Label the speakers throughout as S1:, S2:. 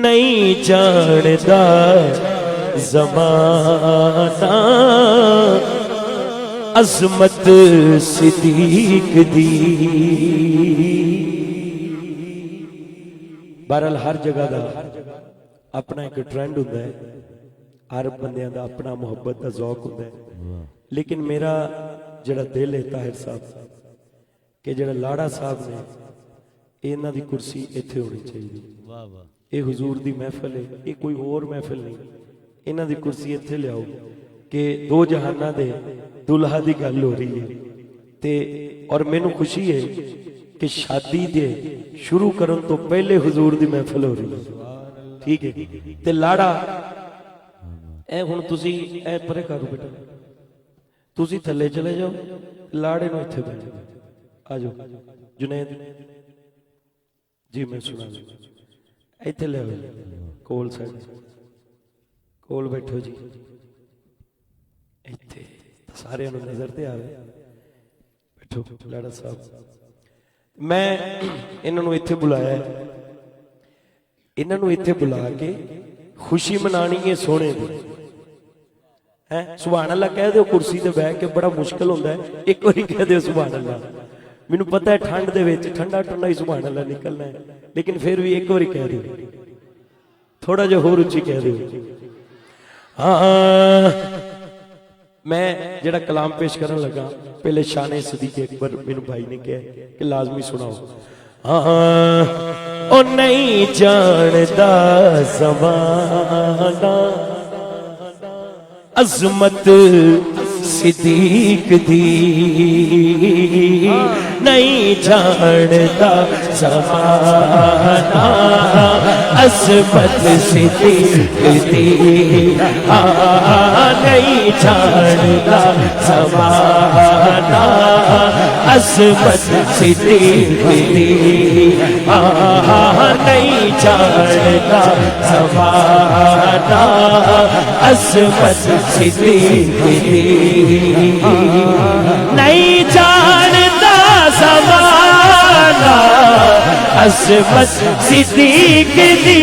S1: نہیں جاندا زمانہ عظمت صدیق دی۔ بہرحال ہر جگہ دا اپنا ایک ٹرینڈ ہوتا ہے، ہر بندیاں دا اپنا محبت دا ذوق ہوتا ہے، لیکن میرا جڑا دل ہے طاہر صاحب کہ جڑا لاڑا صاحب نے انہاں دی کرسی ایتھے ہونی چاہیے۔ اے حضور دی محفل ہے، اے کوئی اور محفل نہیں، انہاں دی کرسی ایتھے لے آؤ کہ دو جہاناں دے دلہا دی گل ہو رہی ہے تے اور مینوں خوشی ہے کہ شادی دے شروع کرن تو پہلے حضور دی محفل ہو رہی ہے، ٹھیک ہے؟ تے لاڑا اے ہن تسی اے پرے کرو بیٹا، تسی تھلے چلے جاؤ، لاڑے نو ایتھے بیٹھ جاؤ، آ جاؤ جنید جی میں سنا دوں، ایتھے لے آؤ کول سائڈ کول بیٹھو جی، ایتھے سارے انہوں نظر تے آ رہے بیٹھو لاڑا صاحب۔ میں انہوں ایتھے بلایا ہے، انہوں ایتھے بلا کے خوشی منانی ہے سونے دی، سبحان اللہ کہہ دے کرسی تے بیٹھ کے بڑا مشکل ہوتا ہے، ایک باری کہہ دے سبحان اللہ، مینوں پتہ ہے ٹھنڈ دے وچ ٹھنڈا ٹھنڈا ہی سبحان اللہ نکلنا ہے، لیکن پھر بھی ایک باری کہہ دے، تھوڑا جہا ہور اچھی کہہ دے۔ میں جڑا کلام پیش کرن لگا پہلے شان صدیق اکبر میرے بھائی نے کہا کہ لازمی سناؤ۔ او نہیں جاندا زمانہ عظمت صدیق دی، نہیں جاندا زمانہ عظمت صدیق دی، نہیں جاندا زمانہ عظمت صدیق دی، نہیں جاندا زمانہ عظمت صدیق دی، نہیں جاندا زمانہ عظمت صدیق دی،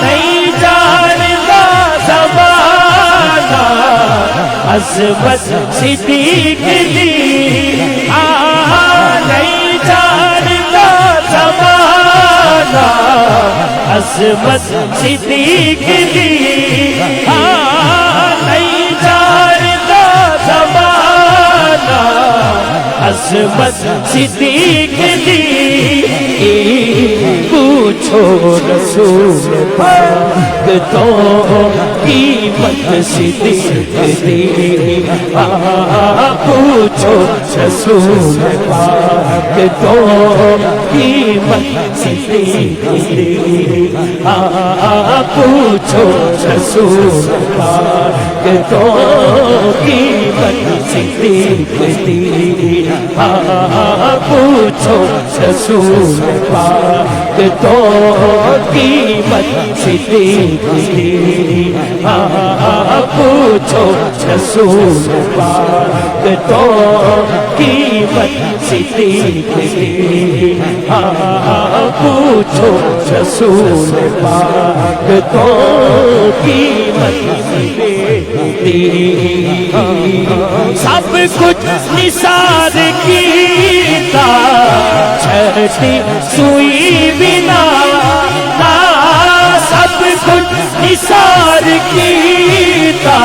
S1: نہیں جاندا زمانہ عظمت صدیق دی، نہیں جاندا زمانہ عظمت صدیق دی، نہیں جاندا زمانہ عظمت صدیق دی، پوچھو رسول پاک تو قیمت صدیق دی، پوچھو رسول پاک تو قیمت صدیق دی، پوچھو رسول پاک تو قیمت صدیق دی، پوچھو رسول پاک تو قیمت صدیق دی، پوچھو رسول پاک تو قیمت صدیق دی، پوچھو رسول پاک تو قیمت صدیق دی، سب کچھ نثار کیتا چھٹی سوئی بنا، سب کچھ نثار کیتا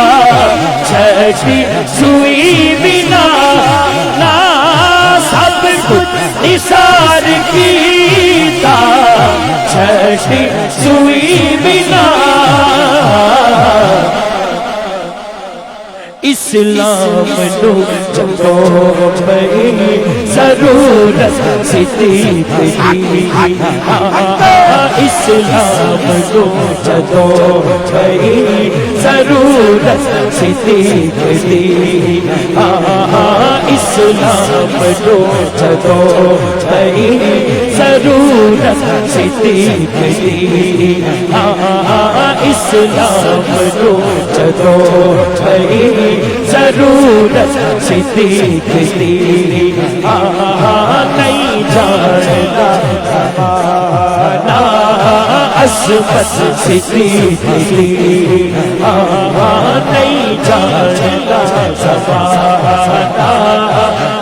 S1: چھٹی سوئی بنا، سب کچھ نثار کیتا چھٹی سوئی بنا، اسلام نو جدوں پئی ضرورت صدیق دی، اسلام نو جدوں پئی ضرورت صدیق دی، اسلام نو جدوں پئی ضرورت صدیق دی، اسلام نو جدوں پئی ضرورت صدیق دی، نہیں جاندا زمانہ عظمت صدیق دی نہیں جانتا زمانہ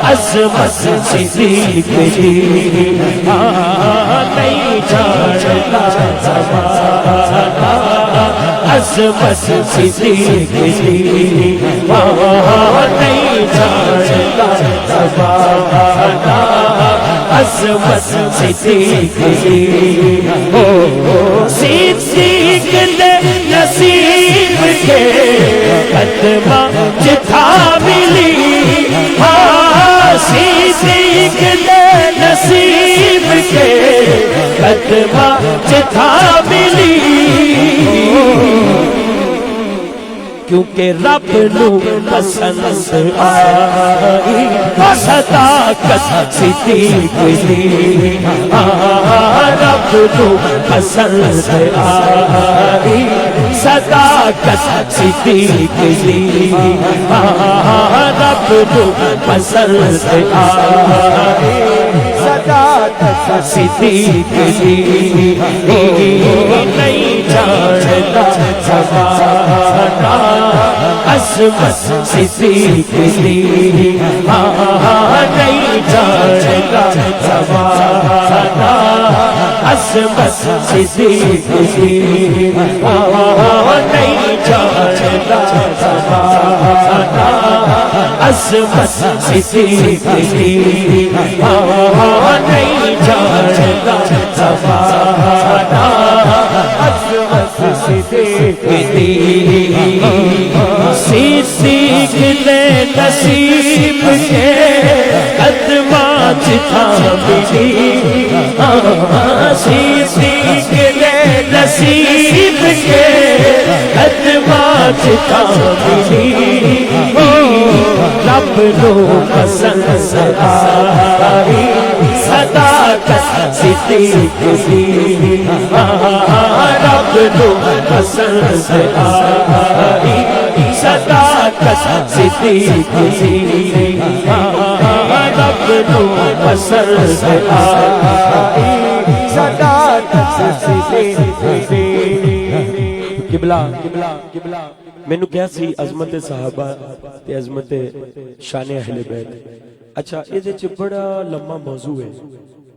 S1: عظمت صدیق دی نہیں جانتا زمانہ عظمت صدیق دی نہیں جانتا زمانہ عظمت صدیق دی صدیق نے نصیب کے قدمہ جتھا ملی صدیق نے نصیب کے قدمہ جتھا ملی کیونکہ رب نو پسند آئی صداقت صدیق دی رب نو پسند آئی صداقت صدیق دی رب نو پسند آئی صداقت صدیق دی نہیں جانتا زمانہ عظمت صدیق دی نہیں جانتا زمانہ عظمت صدیق دی نہیں جانتا زمانہ عظمت صدیق دی نہیں جانتا زمانہ عظمت صدیق دی صدیق نے نصیب کے قدمہ جتھا ملی صدیق نے نصیب کے قدمہ جتھا ملی رب نو پسند آئی صداقت صدیق دی رب نو پسند آئی صداقت صدیق دی رب نو پسند آئی صداقت صدیق دی قبلہ مینوں کیا سی عظمت صحابہ تے عظمت شان اہل بیت اچھا یہ بڑا لمبا موضوع ہے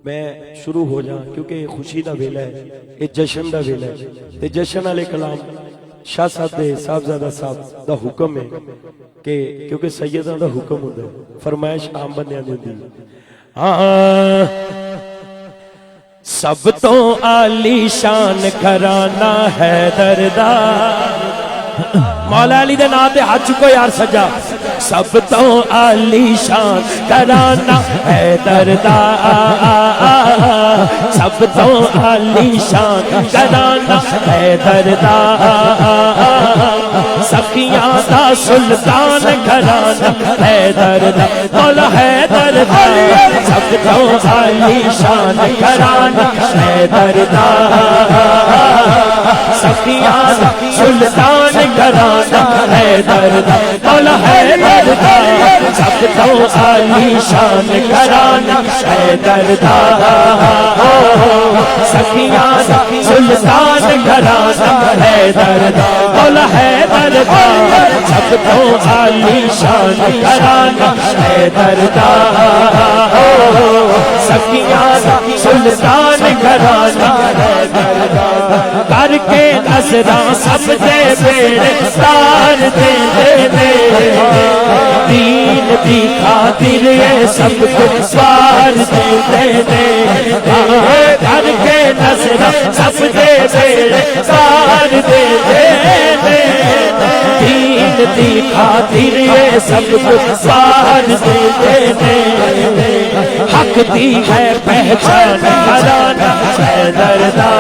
S1: میں شروع ہو جاؤں کیونکہ یہ خوشی دا ویلا ہے یہ جشن دا ویلا ہے تے جشن والے کلام شاہ صاحب دے صاحبزادہ صاحب دا حکم ہے کہ کیونکہ سیداں دا حکم ہوتا ہے فرمائش عام بندیاں دی ہوندی سب تو عالی شان گھرانہ حیدر دا مولا علی دے نام تے ہاتھ چکو یار سجا سب تو عالی شان گھرانہ حیدر دا سب تو عالی شان گھرانہ حیدر دا سخیاں دا سلطان گھرانہ حیدر دا مولا حیدر دا سب تو عالی شان گھرانہ حیدر دا سخیاں دا سلطان گھرانہ حیدر دا مولا حیدر دا سب تو عالی شان گھرانہ حیدر دا سخیاں دا سلطان گھرانہ حیدر دا مولا حیدر دا سب تو عالی شان گھرانہ حیدر دا سخیاں دا سلطان گھرانہ حیدر دا کر کے نظراں سب دے بیڑے تار دے دین دی خاطر یہ سب کو سوار دے کر کے نظراں سب دے بیڑے تار دے دین دی خاطر یہ سب کو سوار دے حق دی ہے پہچان گھرانہ حیدر دا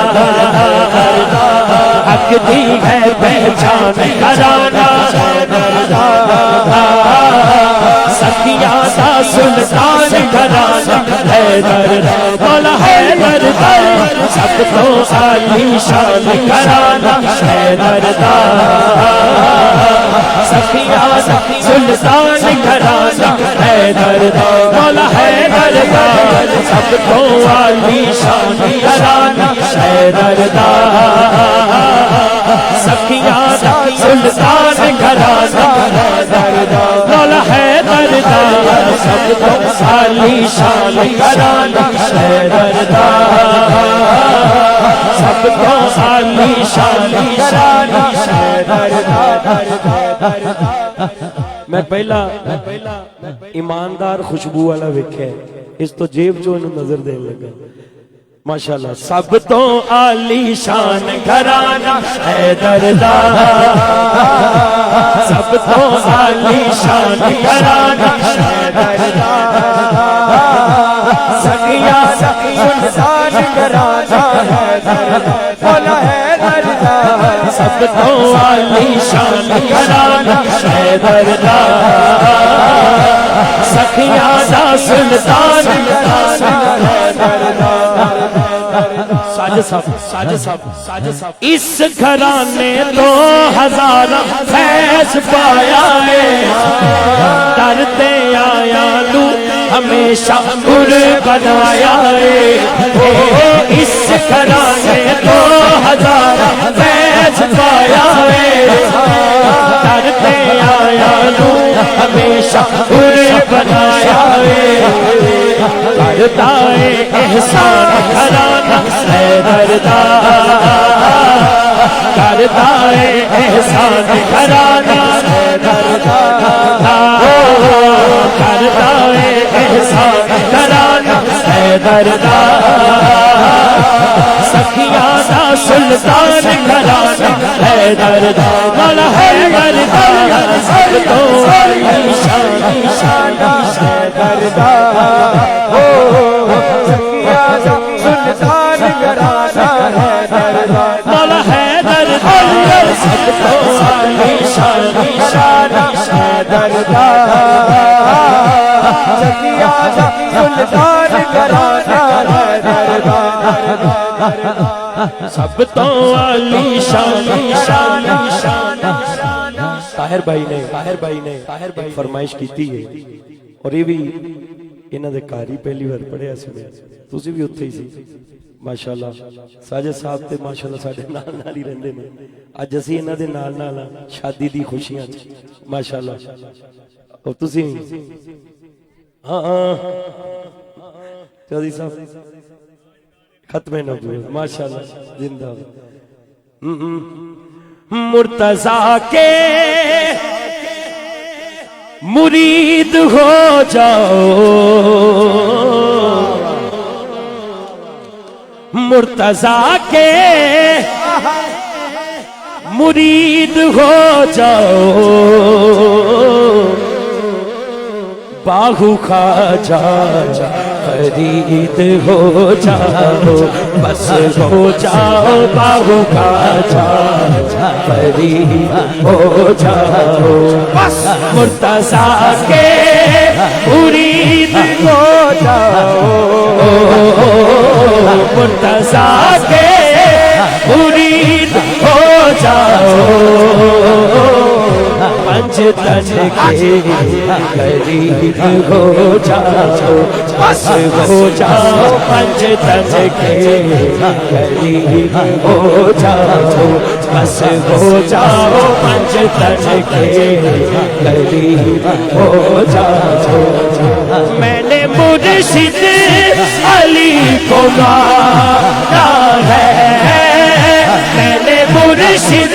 S1: حق دی ہے پہچان گھرانہ حیدر دا سخیاں دا سلطان گھرانہ حیدر دا مولا حیدر دا سب تو عالی شان گھرانہ حیدر دا سخیاں دا سلطان گھرانہ حیدر دا مولا حیدر دا سب تو عالی شان گھرانہ حیدر دا سخیاں دا سلطان گھرانہ مولا حیدر دا سب تو عالی شان گھرانہ حیدر دا سب تو عالی شان گھرانہ حیدر دا میں پہلا ایماندار خوشبو والا ویکھیا اس تو جیب جو انہوں نظر دین لگا ماشاءاللہ سب تو عالی شان گھرانہ حیدر دا سب تو عالی شان گھرانہ حیدر دا سخیاں سلطان گھرانہ حیدر دا مولا حیدر دا سب تو عالی شان گھرانہ حیدر دا سخیاں دا سلطان گھرانہ حیدر دا ساجد صاحب اس گھرانے تو ہزارہ فیض پایا ہے ڈرتے آیا لو ہمیشہ گر بنایا ہے اس گھرانے تو ہزارہ فیض پایا ہے ڈرتے آیا لو ہمیشہ گر بنایا ہے کرتا ہے احسان گھرانہ حیدر دا کرتا ہے احسان گھرانہ حیدر دا کرتا ہے احسان گھرانہ حیدر دا سخیاں دا سلطان گھرانہ حیدر دا مولا حیدر دا سب تو عالی شان حیدر دا سلطان گھرانہ حیدر دا مولا حیدر دا سب تو عالی شان حیدر دا سلطان گھرانہ حیدر دا سب تو عالی شان طاہر بھائی نے فرمائش کیتی ہے اور یہ بھی انہاں دے گھر ہی پہلی بار پڑھیا سی میں تسی بھی اوتھے ہی سی ماشاءاللہ ساجد صاحب تے ماشاءاللہ ساڈے نال ہی رہندے نے اج اسی انہاں دے نال شادی دی خوشیاں چ ماشاءاللہ اور تسی ہاں چودھری صاحب ختم نبوت ماشاءاللہ زندہ مرتضیٰ کے مرید ہو جاؤ مرتضیٰ کے مرید ہو جاؤ باہو خواجہ فرید ہو جاؤ بس ہو جاؤ باہو خواجہ فرید ہو جاؤ بس مرتضیٰ کے مرید ہو جاؤ مرتضیٰ کے مرید ہو جاؤ پنج تن کے قریب ہو جاؤ بس ہو جاؤ پنج تن کے قریب ہو جاؤ بس ہو جاؤ پنج تن کے قریب ہو جاؤ میں نے مرشد علی کو مانا ہے میں نے مرشد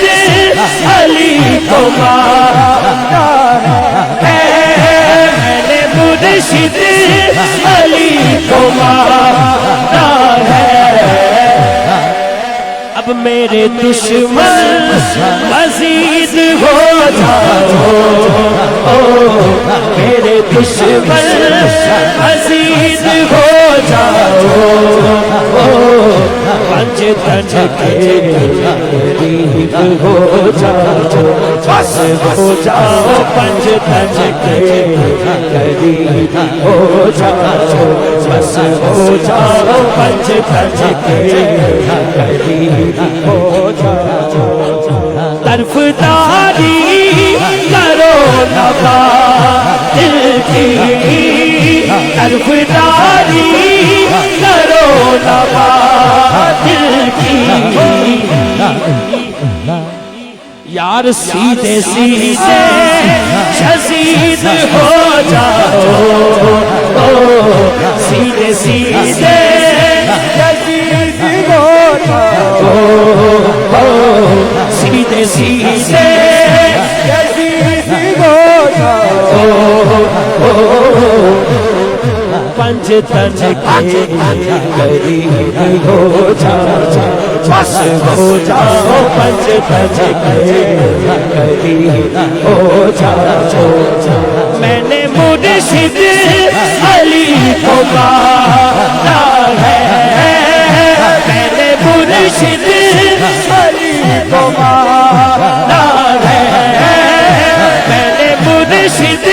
S1: علی کو مانا ہے میں نے مرشد علی کو مانا ہے اب میرے دشمن مزید ہو جاؤ میرے دشمن مزید ہو جاؤ پنج تن کے قریب ہو جاؤ بس ہو جاؤ پنج تن کے قریب ہو جاؤ بس ہو جاؤ پنج تن کے قریب ہو جاؤ طرفداری کرو نبا دل کی طرفداری کرو نبا دل کی یار سیدھے سیدھے شہید ہو جاؤ سیدھے سیدھے شہید ہو جاؤ سیدھے سیدھے شہید ہو جاؤ پنج تن کے قریب ہو جاؤ بس ہو جاؤ پنج تن کے قریب ہو جاؤ میں نے مرشد علی کو مانا ہے میں نے مرشد علی کو مانا ہے میں نے مرشد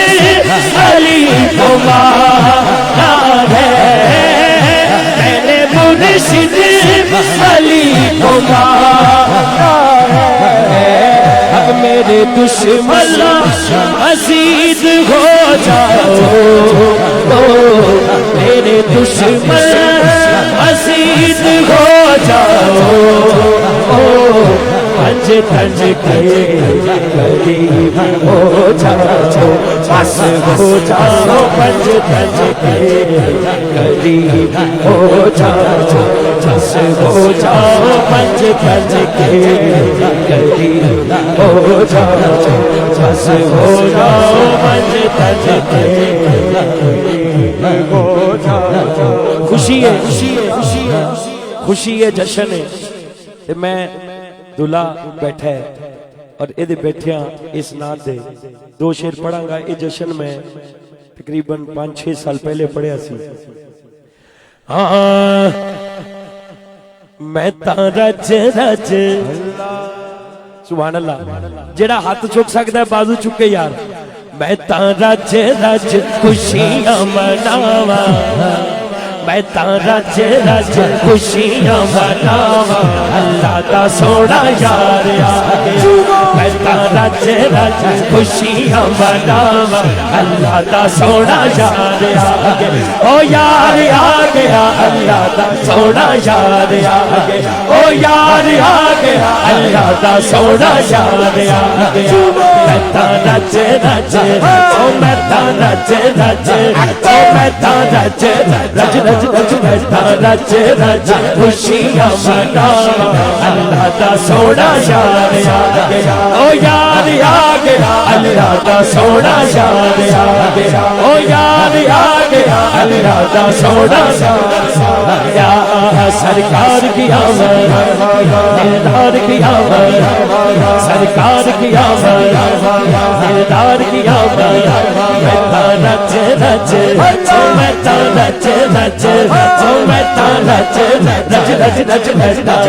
S1: علی کو مانا ہے میں نے مرشد علی کو مانا ہے اب میرے دشمن عزیز ہو جاؤ میرے دشمن عزیز ہو جاؤ پنج تن کے قریب ہو جاؤ بس ہو جاؤ پنج تن کے قریب ہو جاؤ بس ہو جاؤ پنج تن کے قریب ہو جاؤ بس ہو جاؤ پنج تن کے قریب ہو جاؤ خوشی ہے خوشی ہے جشن ہے میں دلہا بیٹھا ہے اور یہ بیٹھیا اس نات دے دو شعر پڑھاں گا یہ جشن میں تقریباً 5-6 سال پہلے پڑھیا سی میں رج رج سبحان اللہ جیڑا ہاتھ چک سکتا ہے بازو چکے یار میں رج رج خوشیاں مناواں میں رج رج خوشیاں مناواں اللہ دا سونا یار آ گیا میں رج رج خوشیاں مناواں اللہ دا سونا یار آ گیا او یار آ گیا اللہ دا سونا یار آ گیا او یار آ گیا اللہ دا سونا یار آ گیا میں رج رج او میں رج رج او میں رج رج رج رج رج خوشیاں مناواں اللہ دا سونا یار آ گیا او یار آ گیا اللہ دا سونا یار آ گیا او یار آ گیا اللہ دا سونا یا سرکار کی آمد دلدار کی آمد سرکار کی آمد دلدار کی آمد میں رج رج میں رج رج میں رج رج رج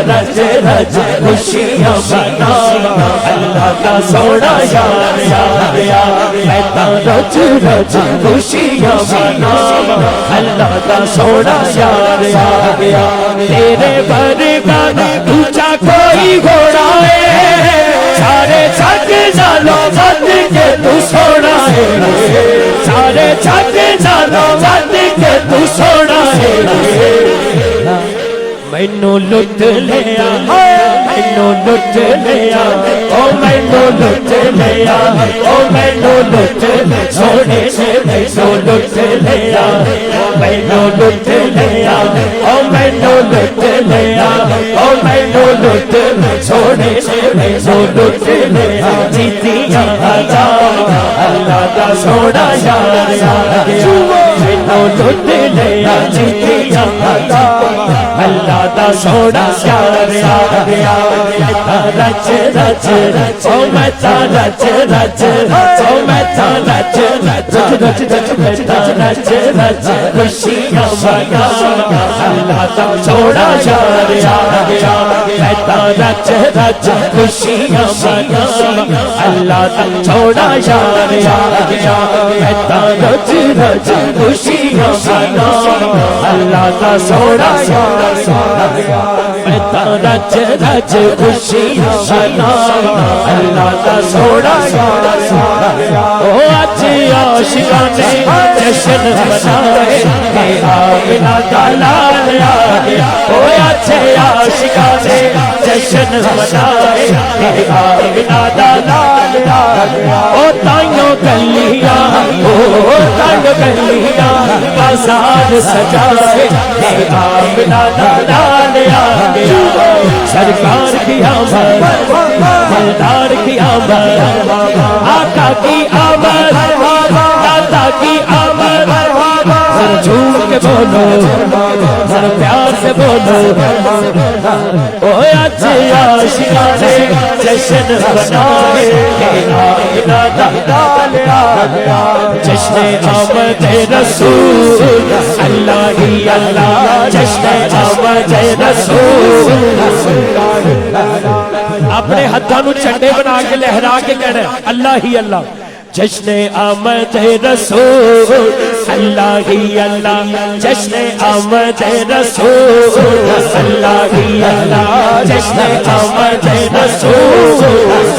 S1: رج رج رج خوشیاں مناواں اللہ کا سونا یار آ گیا میں رج رج خوشیاں مناواں اللہ کا سونا یار آ گیا تیرے برگا اونچا کوئی گھوڑا ہے سارے چھک جالوں بند کے تو سونا ہے سارے چھک جالوں بند کے تو سونا ہے مینوں لٹ لیا مینوں لٹ لیا او مینوں لٹ لیا او مینوں لٹ سونے سے مینوں لٹ لیا مینوں لٹ لیا او مینوں لٹ لیا او مینوں لٹ سونے سے مینوں لٹ لیا جیتیاں اللہ دا سونا یار آ گیا مینوں لٹ لیا جیتیاں اللہ دا سونا یار آ گیا رج رج او میں رج رج او میں رج رج رج رج رج خوشیاں مناواں اللہ دا سونا یار آ گیا میں رج رج خوشیاں مناواں اللہ دا سونا یار آ گیا میں رج رج خوشیاں مناواں اللہ دا سونا یار میں رج رج خوشیاں مناواں اللہ دا سونا یار او اج عاشقاں نے جشن منائے آمنہ دا لال آ گیا او اج عاشقاں نے جشن منائے آمنہ دا لال آ گیا او تائیوں گلیاں او تائیوں گلیاں بازار سجائے آمنہ دا لال آ گیا سرکار کی آمد مالدار کی آمد آقا کی آمد دادا کی آمد ذرا جھوم کے بولو ذرا پیار سے بولو او آج عاشقان جشن منائے آمنہ دا لال آ گیا جشن آمد رسول اللہ ہی اللہ جشن آمد رسول اپنے ہاتھوں نو چنڈے بنا کے لہرا کے کہنا اللہ ہی اللہ جشن آمد رسول اللہ ہی اللہ جشن آمد رسول اللہ ہی اللہ جشن آمد رسول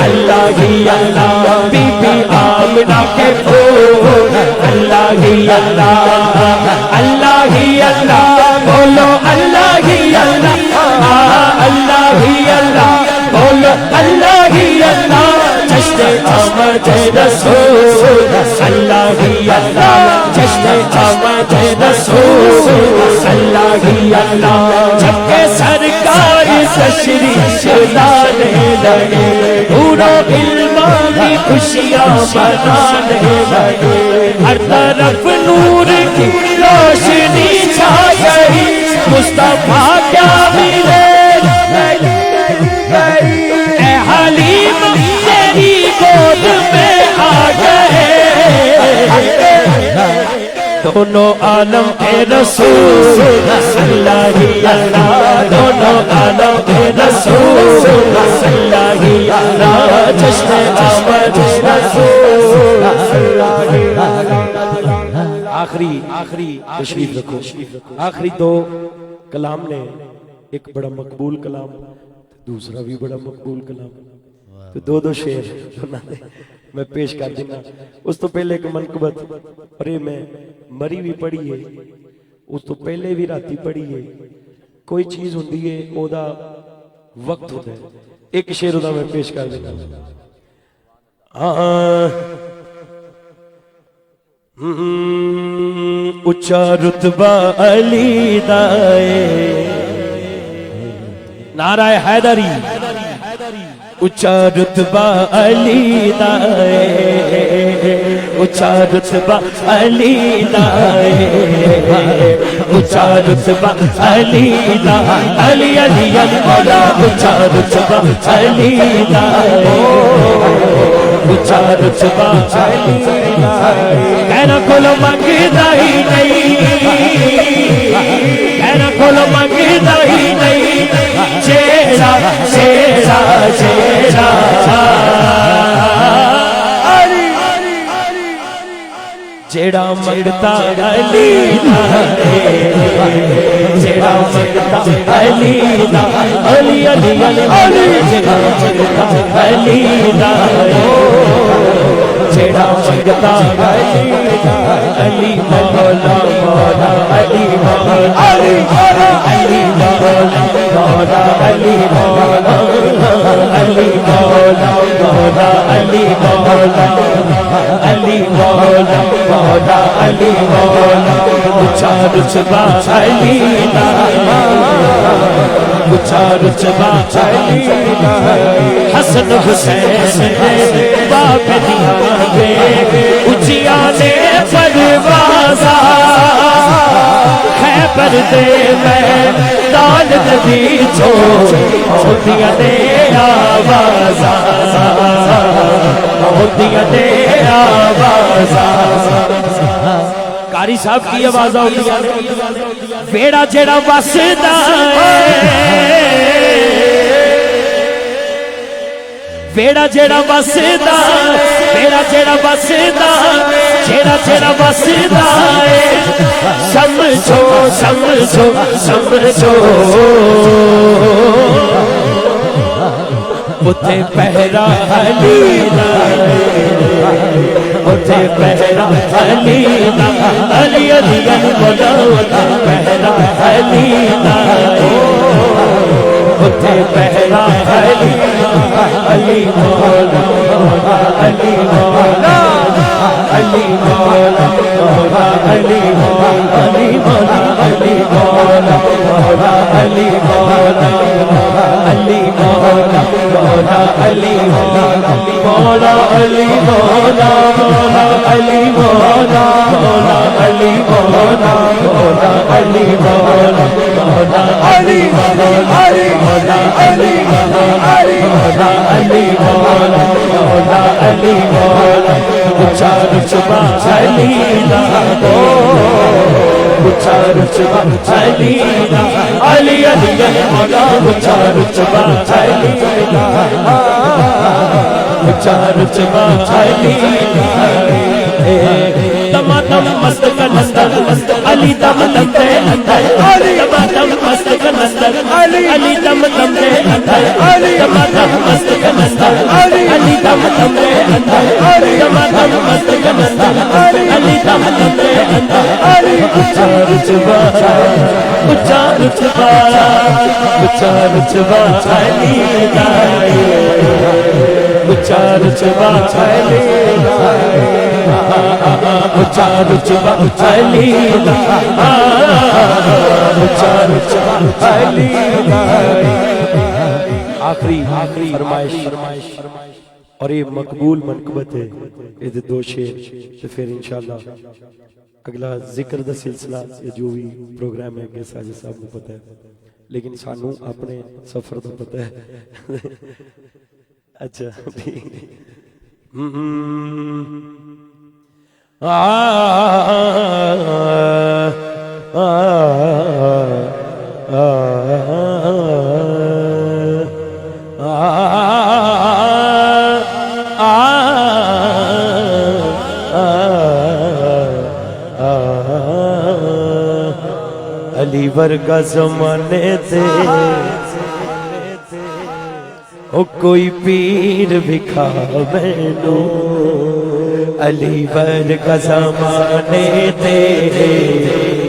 S1: اللہ ہی اللہ بی بی آمنہ کے پھول اللہ ہی اللہ اللہ ہی اللہ بولو اللہ ہی اللہ اللہ ہی اللہ بولو اللہ ہی اللہ جشن آمد رسول اللہ ہی اللہ جشن آمد رسول اللہ ہی اللہ جب کہ سرکار تشریف لانے لگے پورا علم کی خوشیاں منانے لگے ہر طرف نور کی روشنی چھا گئی مصطفیٰ کیا ملے اے حلیم تیری گود میں آ گئے دونوں عالم کے رسول اللہ ہی اللہ دونوں عالم کے رسول اللہ ہی اللہ جشن آمد رسول اللہ ہی اللہ آخری تشریف رکھو آخری دو کلام نے ایک بڑا مقبول کلام دوسرا بھی بڑا مقبول کلام تو دو شعر میں پیش کر دینا اس تو پہلے ایک منقبت اور یہ میں مری بھی پڑھی ہے اس تو پہلے بھی راتی پڑھی ہے کوئی چیز ہوندی ہے او دا وقت ہوتا ہے ایک شعر دا میں پیش کر دینا اچھا رتبہ علی دائے نعرہ حیدری اچھا رتبہ علی دائے اچھا رتبہ علی دائے اچھا رتبہ علی دائے علی علی علی مولا اچھا رتبہ علی دائے اچھا رتبہ علی دائے کہنا کھولو منگتا ہی نہیں کہنا کھولو منگتا ہی نہیں چیرا چیرا چیرا جیڑا منگتا علی دائے جیڑا منگتا علی دائے علی علی علی علی جیڑا منگتا علی دائے جیڑا منگتا علی مولا مولا علی مولا علی علی مولا مولا علی مولا علی مولا مولا علی مولا علی مولا مولا علی مولا اچھا رتبہ علی اچھا رتبہ علی حسن حسین باپ دیا اچھیا نے پروازہ خیبر دے میں دال ندی چھوڑیا دے آوازہ ہوتیا دے آوازہ قاری صاحب کی آوازہ ہوتیا بیڑا جیڑا وسدا بیڑا جیڑا وسدا بیڑا جیڑا وسدا جیڑا جیڑا وسدا سمجھو سمجھو سمجھو اتے پہرا علی اتے پہرا علی علی علی علی مولا اتے پہرا علی اتے پہرا علی مولا مولا علی مولا علی مولا علی مولا مولا علی مولا علی مولا مولا علی مولا مولا علی مولا مولا علی مولا مولا علی مولا مولا علی مولا مولا علی مولا مولا علی مولا علی مولا مولا علی مولا اونچا رتبہ علی دا اونچا رتبہ علی دا علی علی مولا اونچا رتبہ علی دا اونچا رتبہ علی دا دم مست کنستر علی دم دم دے اندر دم دم مست کنستر علی دم دم دے اندر دم دم مست کنستر علی دم دم دے اندر دم دم مست کنستر علی دم دم دے اندر اونچا رتبہ اونچا رتبہ اونچا رتبہ علی دا اونچا رتبہ علی دا اونچا رتبہ علی دا اونچا رتبہ علی دا آخری فرمائش اور یہ مقبول منقبت ہے یہ دو شعر تو پھر انشاءاللہ اگلا ذکر دا سلسلہ یا جو بھی پروگرام ہے کہ ساجد صاحب کو پتہ ہے لیکن سانو اپنے سفر دا پتہ ہے اچھا علی ورگا زمانے تے او کوئی پیر بکھا مینو علی ورگا زمانے تے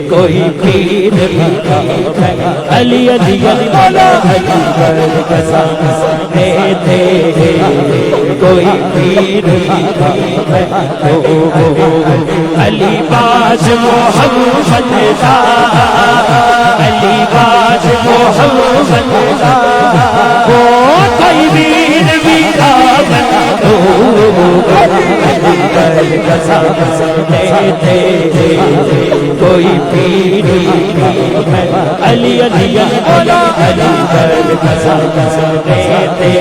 S1: کوئی پیر بکھا مینو علی علی علی مولا علی ورگا زمانے تے کوئی پیر بکھا مینو علی باز محمد دا علی باز محمد دا کوئی پیر بکھا مینو علی ورگا زمانے تے کوئی پیر بکھا مینو علی علی علی مولا علی ورگا زمانے تے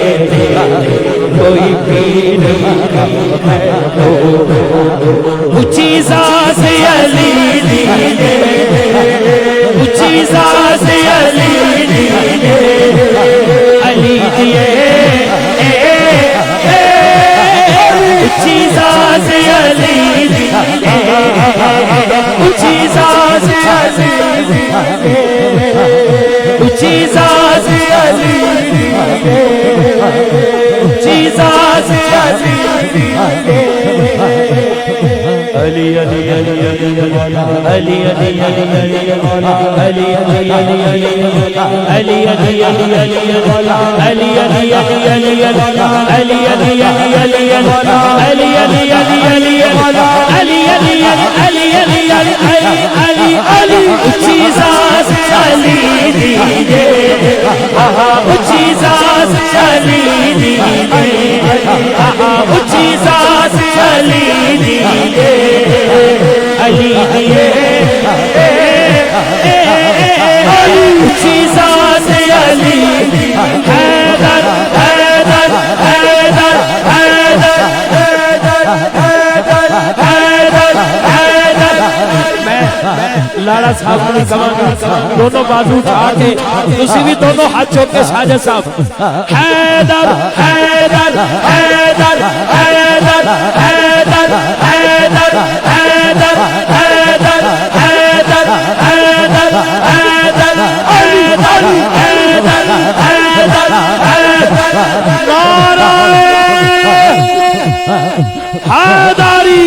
S1: کوئی پیر بکھا مینو اونچی ذات علی دی اونچی ذات علی دی علی دیے اونچی ذات علی دی اونچی ذات علی دی اونچی ذات علی دی اونچی ذات علی دی علی علی علی علی علی علی علی علی علی علی علی علی لاڑا صاحب کو کہاں دونوں بازو اٹھا کے تسی بھی دونوں ہاتھ چوک کے ساجد صاحب حیدر حیدر حیدر حیدر حیدر حیدر حیدر حیدر حیدر حیدر حیدر علی حیدر حیدر حیدر نعرہ حیدری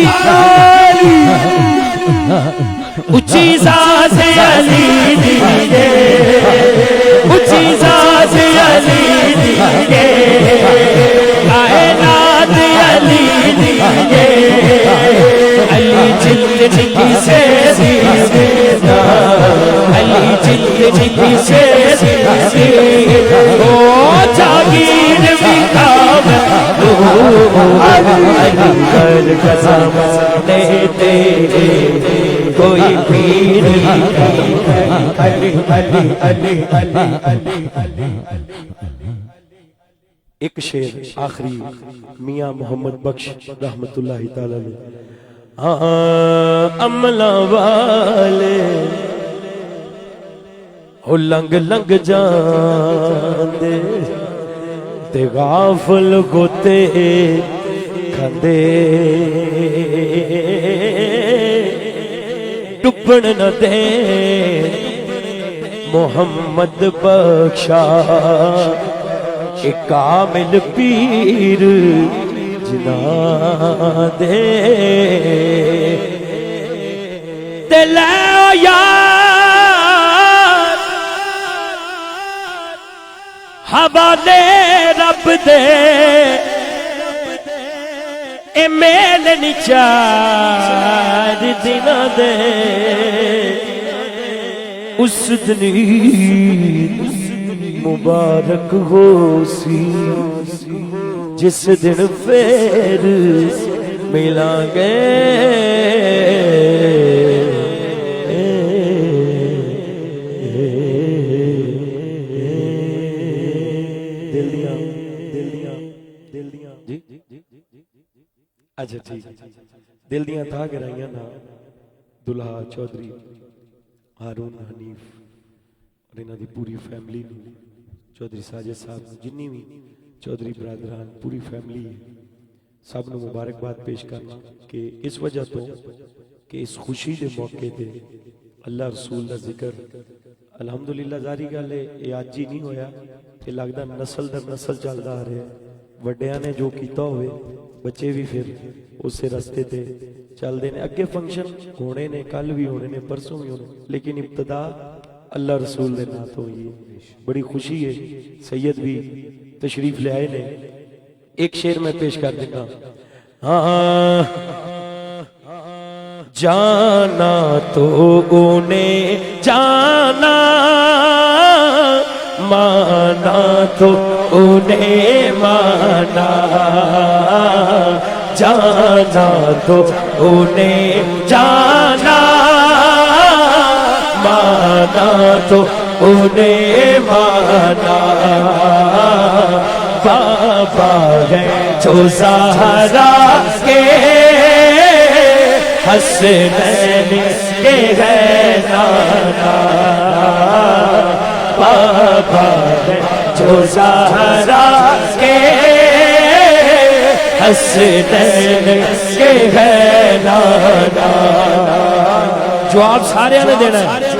S1: اونچی ذات علی دیے اونچی ذات علی دیے کائنات علی دیے جاگیر بھی کام کر قسم لیتے کوئی پیر ایک شعر آخری میاں محمد بخش رحمت اللہ تعالی علیہ عملہ والے او لنگ لنگ جان دے تے غافل گوتے کھندے ڈبن نہ دے محمد بخشا ایک کامل پیر جنا دے دل یار حوالے رب دے اے میل نچار دن دے اس دنی مبارک ہو سی جس دن پھر ملیں گے اچھا ٹھیک دل دیاں تھا گرائیاں نا دلہا چودھری ہارون حنیف اور انہاں دی پوری فیملی نو چودھری ساجد صاحب جنی بھی چودھری برادران پوری فیملی سب نو مبارکباد پیش کرنا کہ اس وجہ تو کہ اس خوشی دے موقع دے اللہ رسول دا ذکر الحمدللہ زاری گالے یہ آج ہی نہیں ہویا کہ لگدا نسل در نسل چلدا آ رہے وڈیاں نے جو کیتا ہوئے بچے بھی پھر اسے رستے تے چل دینے اگے فنکشن ہونے نے کل بھی ہونے نے پرسوں بھی ہونے لیکن ابتدا اللہ رسول نے نات ہوئی بڑی خوشی ہے سید بھی تشریف لے آئے نے ایک شعر میں پیش کر دیتا جانا تو انہیں جانا مانا تو انہیں مانا جانا تو انہیں جانا مانا تو انہیں مانا بابا ہے جو زہرا کے حسنین کے ہے نانا بابا ہے جو زہرا کے حسنین کے ہے نانا جو آپ سارے نے دینا ہے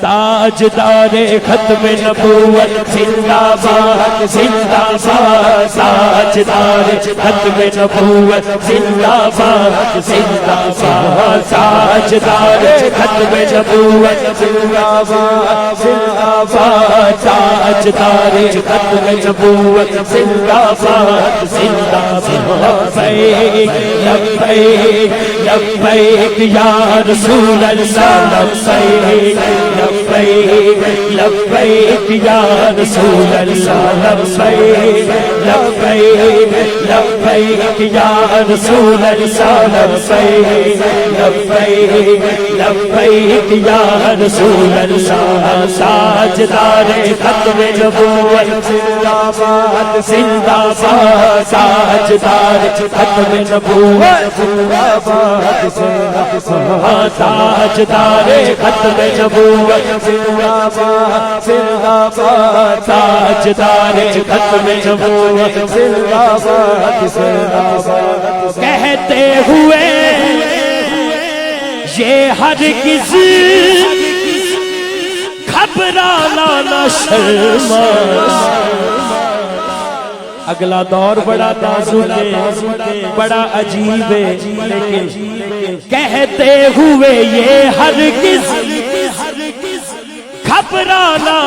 S1: تاجدار ختم نبوت زندہ باد زندہ باد تاجدار ختم نبوت زندہ باد زندہ باد تاجدار ختم نبوت زندہ باد زندہ باد تاجدار ختم نبوت زندہ باد زندہ باد لبیک لبیک لبیک یا رسول اللہ لبیک لبیک لبیک یا رسول اللہ لبیک لبیک لبیک یا رسول اللہ لبیک لبیک لبیک یا رسول اللہ تاجدار ختم نبوت زندہ باد زندہ باد تاجدار ختم نبوت زندہ باد تاجدار ختم نبوت زندہ باد زندہ باد تاجدار ختم نبوت زندہ باد زندہ باد کہتے ہوئے یہ ہرگز گھبرانا نہ شرما اگلا دور بڑا نازک ہے بڑا عجیب ہے لیکن کہتے ہوئے یہ ہرگز گھبرانا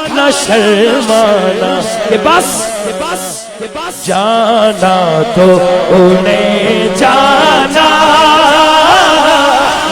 S1: نہ شرمانا کہ بس جانا تو انہیں جانا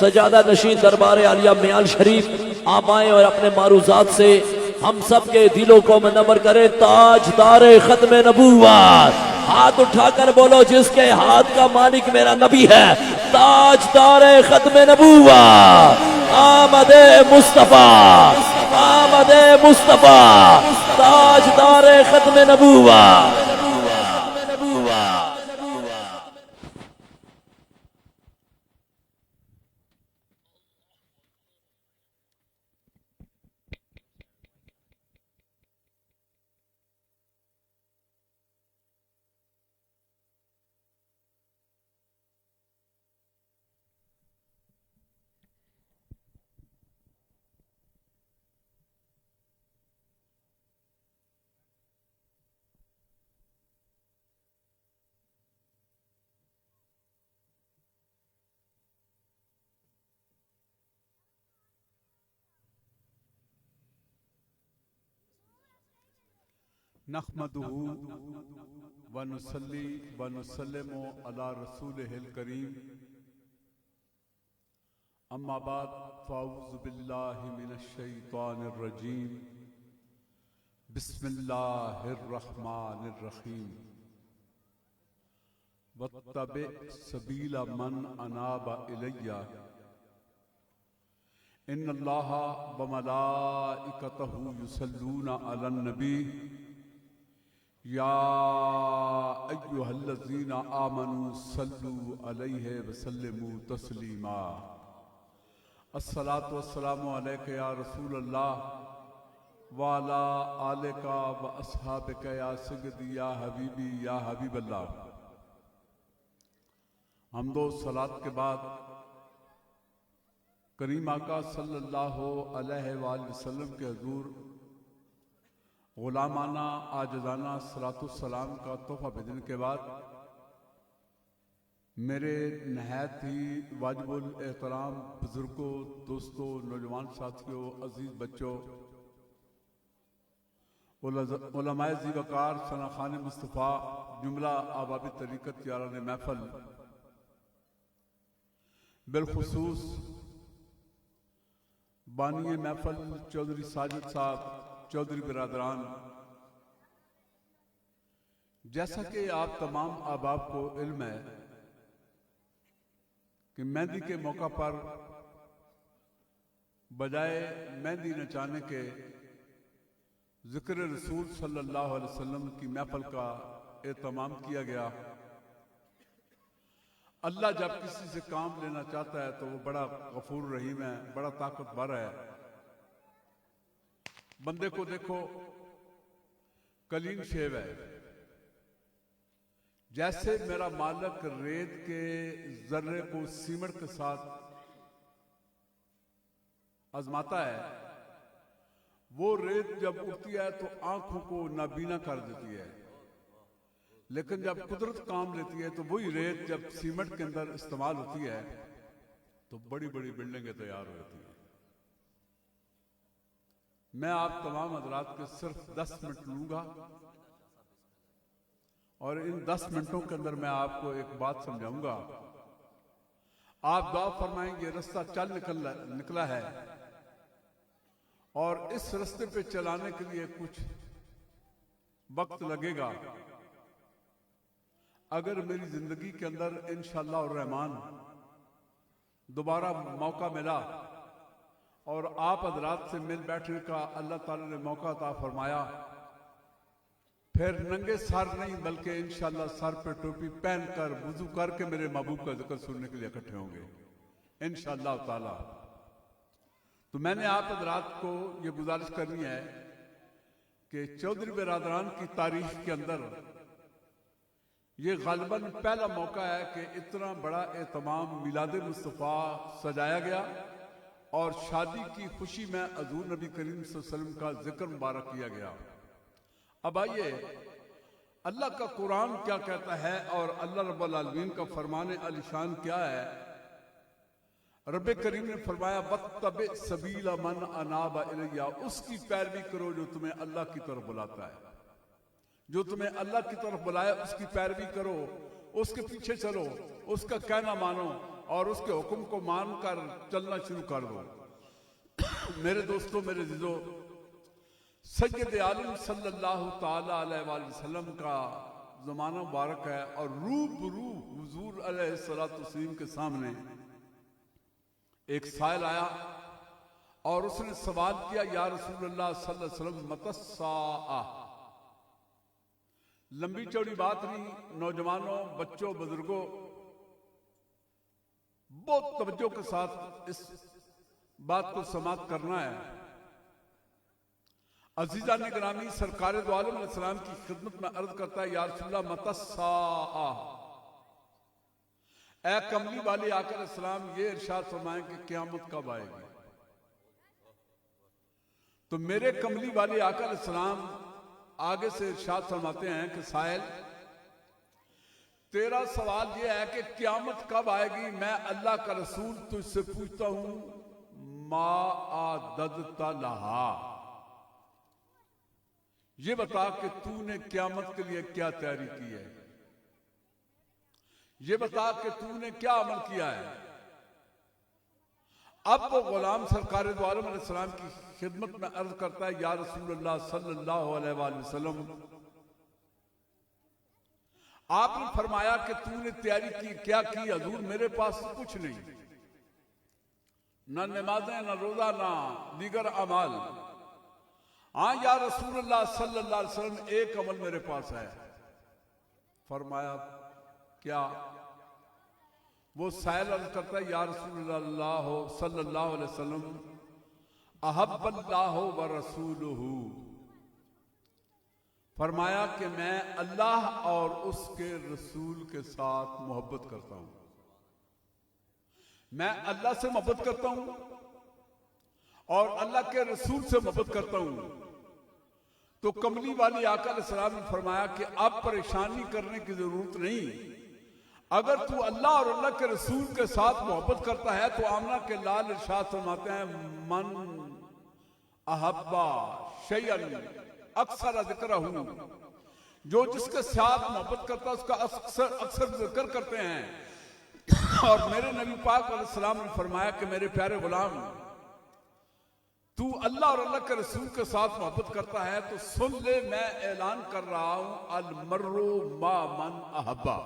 S2: سجادہ نشین دربار عالیہ میال شریف آپ آئیں اور اپنے معروضات سے ہم سب کے دلوں کو منور کریں. تاجدار ختم نبوت ہاتھ اٹھا کر بولو جس کے ہاتھ کا مالک میرا نبی ہے. تاجدار ختم نبوت آمد مصطفیٰ، آمد مصطفیٰ، تاجدار ختم نبوت.
S3: نحمده ونصلي ونسلم على رسوله الكريم اما بعد فاعوذ بالله من الشيطان الرجيم بسم الله الرحمن الرحيم واتبع سبيل من اناب الي ان الله وملائكته يصلون على النبي یا ایھا الذین آمنوا صلوا علیہ وسلموا تسلیما. الصلاۃ والسلام علیک یا رسول اللہ وعلی آلک و اصحابک یا سیدی یا حبیبی یا حبیب اللہ. حمد و صلاۃ کے بعد کریم آقا صلی اللہ علیہ وآلہ وسلم کے حضور غلامانہ عاجزانہ صلاۃ السلام کا تحفہ بھیجنے کے بعد میرے نہایت ہی واجب الاحترام بزرگوں، دوستوں، نوجوان ساتھیوں، عزیز بچوں، علماء ذی وقار، ثناخان مصطفیٰ، جملہ احباب طریقت یاران محفل، بالخصوص بانی محفل چودھری ساجد صاحب، چودھری برادران، جیسا کہ آپ تمام احباب کو علم ہے کہ مہندی کے موقع پر بجائے مہندی نچانے کے ذکر رسول صلی اللہ علیہ وسلم کی محفل کا اہتمام کیا گیا. اللہ جب کسی سے کام لینا چاہتا ہے تو وہ بڑا غفور رحیم ہے، بڑا طاقتور ہے. بندے کو دیکھو کلین شیو ہے. جیسے میرا مالک ریت کے ذرے کو سیمنٹ کے ساتھ آزماتا ہے، وہ ریت جب اٹھتی ہے تو آنکھوں کو نابینا کر دیتی ہے، لیکن جب قدرت کام لیتی ہے تو وہی ریت جب سیمنٹ کے اندر استعمال ہوتی ہے تو بڑی بڑی بلڈنگیں تیار ہوتی ہیں. میں آپ تمام حضرات کے صرف 10 منٹ لوں گا اور ان 10 منٹوں کے اندر میں آپ کو ایک بات سمجھاؤں گا. آپ دعا فرمائیں گے رستہ چل نکلا ہے اور اس رستے پہ چلانے کے لیے کچھ وقت لگے گا. اگر میری زندگی کے اندر انشاءاللہ الرحمن دوبارہ موقع ملا اور آپ حضرات سے مل بیٹھنے کا اللہ تعالی نے موقع عطا فرمایا، پھر ننگے سر نہیں بلکہ انشاءاللہ سر پہ ٹوپی پہن کر وضو کر کے میرے محبوب کا ذکر سننے کے لیے اکٹھے ہوں گے انشاءاللہ تعالی. تو میں نے آپ حضرات کو یہ گزارش کرنی ہے کہ چودھری برادران کی تاریخ کے اندر یہ غالباً پہلا موقع ہے کہ اتنا بڑا اہتمام میلاد مصطفیٰ سجایا گیا اور شادی کی خوشی میں حضور نبی کریم صلی اللہ علیہ وسلم کا ذکر مبارک کیا گیا. اب آئیے اللہ کا قرآن کیا کہتا ہے اور اللہ رب العالمین کا فرمان علی شان کیا ہے. رب کریم نے فرمایا وَاتَّبِعْ سَبِيلَ مَنْ أَنَابَ إِلَيَّ، اس کی پیروی کرو جو تمہیں اللہ کی طرف بلاتا ہے. جو تمہیں اللہ کی طرف بلائے اس کی پیروی کرو، اس کے پیچھے چلو، اس کا کہنا مانو اور اس کے حکم کو مان کر چلنا شروع کر دو۔ میرے دوستوں، میرے عزیزو، سید عالم صلی اللہ تعالی علیہ وآلہ وسلم کا زمانہ مبارک ہے، اور روبرو حضور علیہ السلام کے سامنے ایک سائل آیا اور اس نے سوال کیا، یا رسول اللہ صلی اللہ علیہ وسلم متی الساعہ؟ لمبی چوڑی بات نہیں، نوجوانوں، بچوں، بزرگوں، بہت توجہ کے ساتھ اس بات کو سماعت کرنا ہے۔ عزیزان گرامی، سرکار دو عالم علیہ السلام کی خدمت میں عرض کرتا ہے، یا رسول اللہ متی الساعہ؟ اے کملی والے آقا علیہ السلام، یہ ارشاد فرمائیں کہ قیامت کب آئے گی؟ تو میرے کملی والے آقا علیہ السلام آگے سے ارشاد فرماتے ہیں کہ سائل، تیرا سوال یہ ہے کہ قیامت کب آئے گی، میں اللہ کا رسول تجھ سے پوچھتا ہوں، ما اعددت لہا، یہ بتا کہ تو نے قیامت کے لیے کیا تیاری کی ہے، یہ بتا کہ تو نے کیا عمل کیا ہے۔ اب وہ غلام سرکار دو عالم علیہ السلام کی خدمت میں عرض کرتا ہے، یا رسول اللہ صلی اللہ علیہ وآلہ وسلم، آپ نے فرمایا کہ تو نے تیاری کی، کیا کی؟ حضور میرے پاس کچھ نہیں، نہ نمازیں، نہ روزہ، نہ دیگر اعمال۔ ہاں یا رسول اللہ صلی اللہ علیہ وسلم، ایک عمل میرے پاس ہے۔ فرمایا کیا؟ وہ سائل عرض کرتا ہے، یا رسول اللہ صلی اللہ علیہ وسلم، احب اللہ و رسولہ، فرمایا کہ میں اللہ اور اس کے رسول کے ساتھ محبت کرتا ہوں، میں اللہ سے محبت کرتا ہوں اور اللہ کے رسول سے محبت کرتا ہوں۔ تو کملی والی آقا علیہ السلام نے فرمایا کہ اب پریشانی کرنے کی ضرورت نہیں، اگر تو اللہ اور اللہ کے رسول کے ساتھ محبت کرتا ہے تو آمنہ کے لال ارشاد فرماتے ہیں، من احبا شیئا اکثر ذکرہ، جو جس کے ساتھ محبت کرتا ہے اس کا اکثر ذکر کرتے ہیں۔ اور میرے نبی پاک علیہ السلام نے فرمایا کہ میرے پیارے غلام، تو اللہ اور اللہ کے رسول کے ساتھ محبت کرتا ہے تو سن لے، میں اعلان کر رہا ہوں، المرء مع من احبا،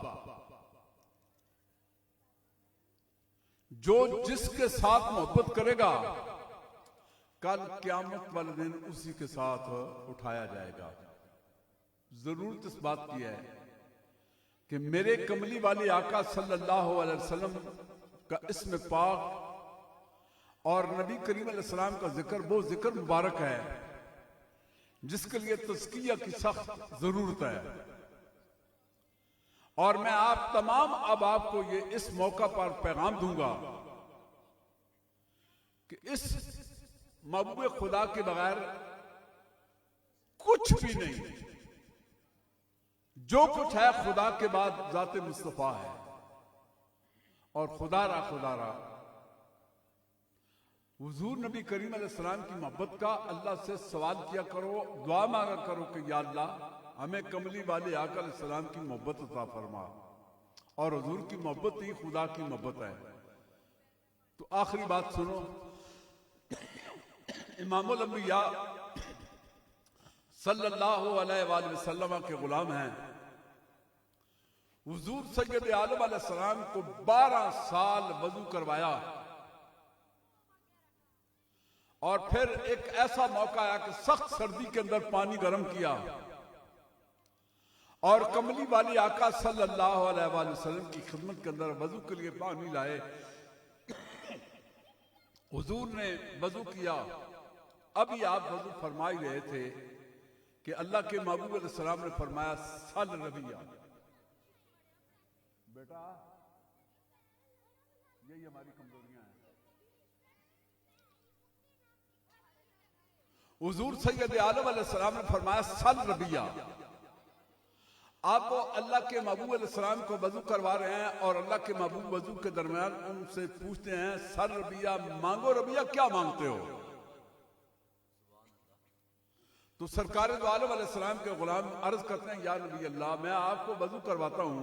S3: جو جس کے ساتھ محبت کرے گا کل قیامت والے دن اسی کے ساتھ اٹھایا جائے گا۔ ضرورت اس بات کی ہے کہ میرے کملی والے آقا صلی اللہ علیہ وسلم کا اسم پاک اور نبی کریم علیہ السلام کا ذکر وہ ذکر مبارک ہے جس کے لیے تزکیہ کی سخت ضرورت ہے۔ اور میں آپ تمام احباب کو یہ اس موقع پر پیغام دوں گا کہ اس محبوب خدا کے بغیر کچھ بھی نہیں، جو کچھ ہے خدا کے بعد ذات مصطفیٰ ہے، اور خدا را حضور نبی کریم علیہ السلام کی محبت کا اللہ سے سوال کیا کرو، دعا مانگا کرو کہ یا اللہ ہمیں کملی والے آقا علیہ السلام کی محبت عطا فرما، اور حضور کی محبت ہی خدا کی محبت ہے۔ تو آخری بات سنو، امام الانبیاء صلی اللہ علیہ وآلہ وسلم کے غلام ہیں۔ حضور سید عالم علیہ السلام کو 12 سال وضو کروایا، اور پھر ایک ایسا موقع آیا کہ سخت سردی کے اندر پانی گرم کیا، اور کملی والی آقا صلی اللہ علیہ وآلہ وسلم کی خدمت کے اندر وضو کے لیے پانی لائے۔ حضور نے وضو کیا، ابھی آپ وضو فرما ہی رہے تھے کہ اللہ کے محبوب علیہ السلام نے فرمایا، سل ربیہ، بیٹا یہی ہماری کمزوریاں ہیں۔ حضور سید عالم علیہ السلام نے فرمایا، سل ربیہ۔ آپ اللہ کے محبوب علیہ السلام کو وضو کروا رہے ہیں، اور اللہ کے محبوب وضو کے درمیان ان سے پوچھتے ہیں، سل ربیہ، مانگو ربیہ، کیا مانگتے ہو؟ تو سرکار دو عالم علیہ السلام کے غلام عرض کرتے ہیں، یا نبی اللہ، میں آپ کو وضو کرواتا ہوں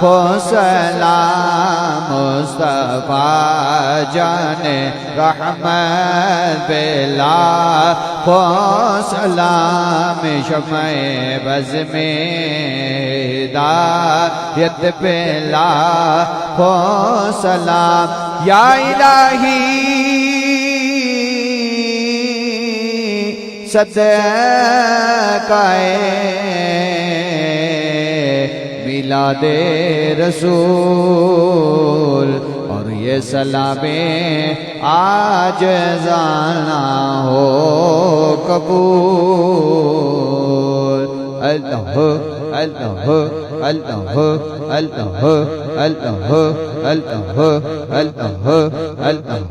S4: کو سلام مصطفیٰ جان رحمت بلا کو سلام شمع بز میں ہدایت بلا کو سلام یا الہی صدقہ میلاد رسول اور یہ سلام آج زانا ہو قبول اللہ اللہ اللہ اللہ اللہ اللہ اللہ اللہ اللہ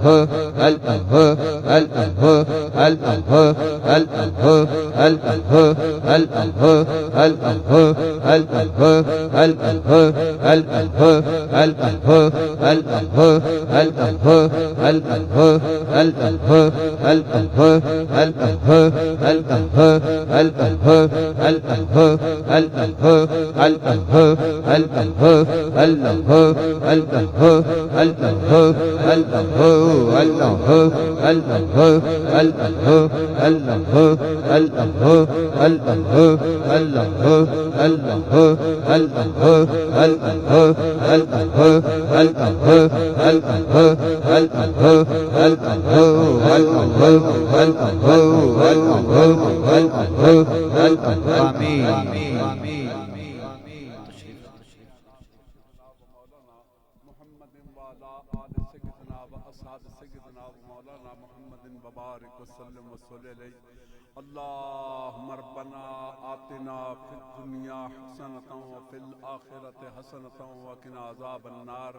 S3: اللهم ربنا آتنا في الدنيا حسنة وفي الآخرة حسنة وقنا عذاب النار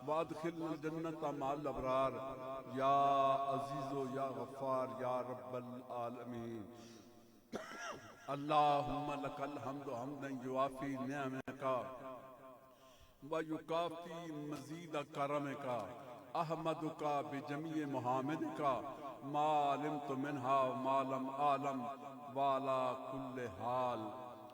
S3: وادخلنا الجنة مع الأبرار يا عزيز يا غفار يا رب العالمين اللهم لك الحمد حمدا يوافي نعمك ويكافي مزيد كرمك احمدك بجميع محامدك ما علمت منها وما لم اعلم وعلى كل حال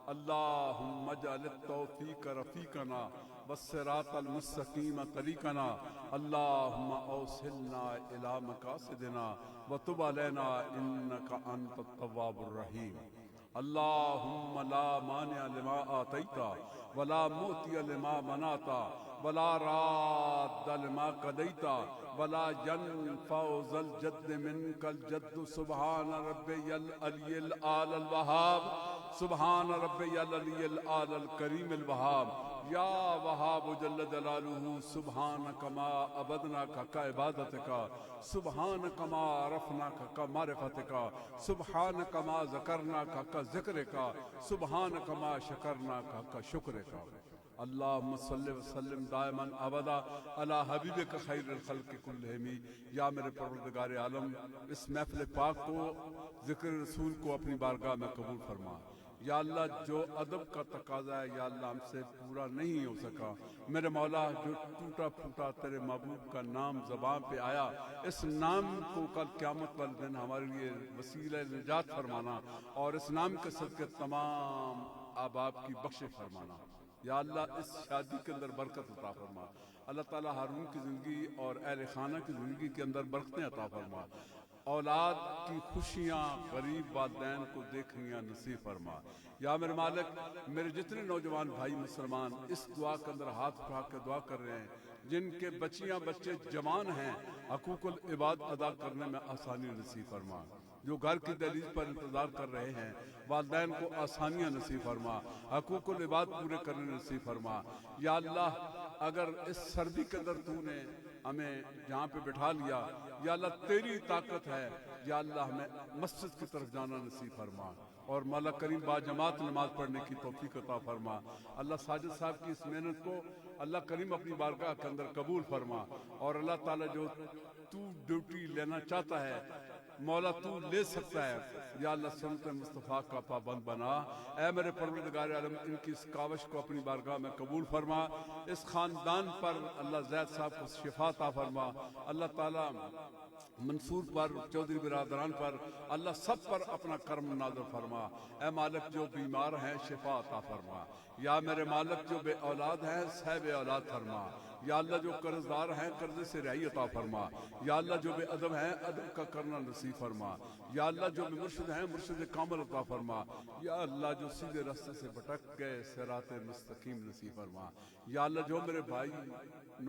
S3: اللهم اجعل التوفيق رفيقنا والصراط المستقيم طريقنا اللهم اوصلنا الى مقاصدنا وتب علينا انك انت التواب الرحيم اللهم لا مانع لما آتيت ولا معطي لما منعت ولا راد لما قضيت ولا ينفع ذا الجد منك الجد سبحان ربي العلي الأعلى الوهاب سبحان ربي العلي الأعلى الكريم الوهاب یا وہاب جل جلالہ سبحانک ما عبدناک کا عبادتک سبحانک ما عرفناک کا معرفتک سبحانک ما ذکرناک کا ذکرک سبحانک ما شکرناک کا شکرک اللہم صلی وسلم دائما ابدا علی حبیبک خیر الخلق کلہم یا میرے پروردگار عالم اس محفل پاک کو ذکر رسول کو اپنی بارگاہ میں قبول فرما یا اللہ جو ادب کا تقاضا ہے یا اللہ ہم سے پورا نہیں ہو سکا میرے مولا جو ٹوٹا پھوٹا تیرے محبوب کا نام زبان پہ آیا اس نام کو کل قیامت والے دن ہمارے لیے وسیلہ نجات فرمانا اور اس نام کے صدقے تمام آباب کی بخشش فرمانا یا اللہ اس شادی کے اندر برکت عطا فرما اللہ تعالیٰ ہارون کی زندگی اور اہل خانہ کی زندگی کے اندر برکتیں عطا فرما اولاد کی خوشیاں غریب والدین کو دیکھنیاں نصیب فرما یا میرے مالک میرے جتنے نوجوان بھائی مسلمان اس دعا کے اندر ہاتھ اٹھا کے دعا کر رہے ہیں جن کے بچیاں بچے جوان ہیں حقوق العباد ادا کرنے میں آسانی نصیب فرما جو گھر کی دہلیز پر انتظار کر رہے ہیں والدین کو آسانیاں نصیب فرما حقوق العباد پورے کرنے نصیب فرما یا اللہ اگر اس سردی کے اندر تو نے ہمیں جہاں پہ بٹھا لیا یا اللہ تیری طاقت ہے یا اللہ ہمیں مسجد کی طرف جانا نصیب فرما اور مولا کریم با جماعت نماز پڑھنے کی توفیق عطا فرما اللہ ساجد صاحب کی اس محنت کو اللہ کریم اپنی بارگاہ کے اندر قبول فرما اور اللہ تعالیٰ جو تو ڈیوٹی لینا چاہتا ہے مولا تو لے سکتا ہے، یا اللہ سنت مصطفیٰ کا پابند بنا۔ اے میرے پروردگار عالم ان کی اس کاوش کو اپنی بارگاہ میں قبول فرما، اس خاندان پر اللہ زید صاحب کو شفا عطا فرما، اللہ تعالیٰ منصور پر، چودھری برادران پر، اللہ سب پر اپنا کرم نازل فرما۔ اے مالک جو بیمار ہیں شفا عطا فرما، یا میرے مالک جو بے اولاد ہیں صاحب اولاد فرما، یا اللہ جو قرضدار ہیں قرضے سے رہائی عطا فرما، یا اللہ جو بے ادب ہیں ادب کا کرنا نصیب فرما، یا اللہ جو بے مرشد ہیں مرشد کامل عطا فرما، یا اللہ جو سیدھے راستے سے بھٹک گئے صراط مستقیم نصیب فرما، یا اللہ جو میرے بھائی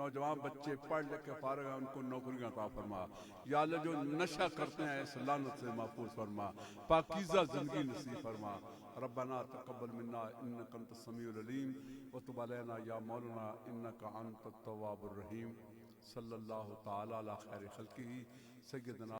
S3: نوجوان بچے پڑھ لکھ کے فارغ ہیں ان کو نوکریاں عطا فرما، یا اللہ جو نشہ کرتے ہیں اس لعنت سے محفوظ فرما، پاکیزہ زندگی نصیب فرما۔ ربنا تقبل منا انك انت السميع العليم وتب علينا يا مولانا انك انت التواب الرحيم۔ صلی اللہ تعالی علی خیر خلقہ سیدنا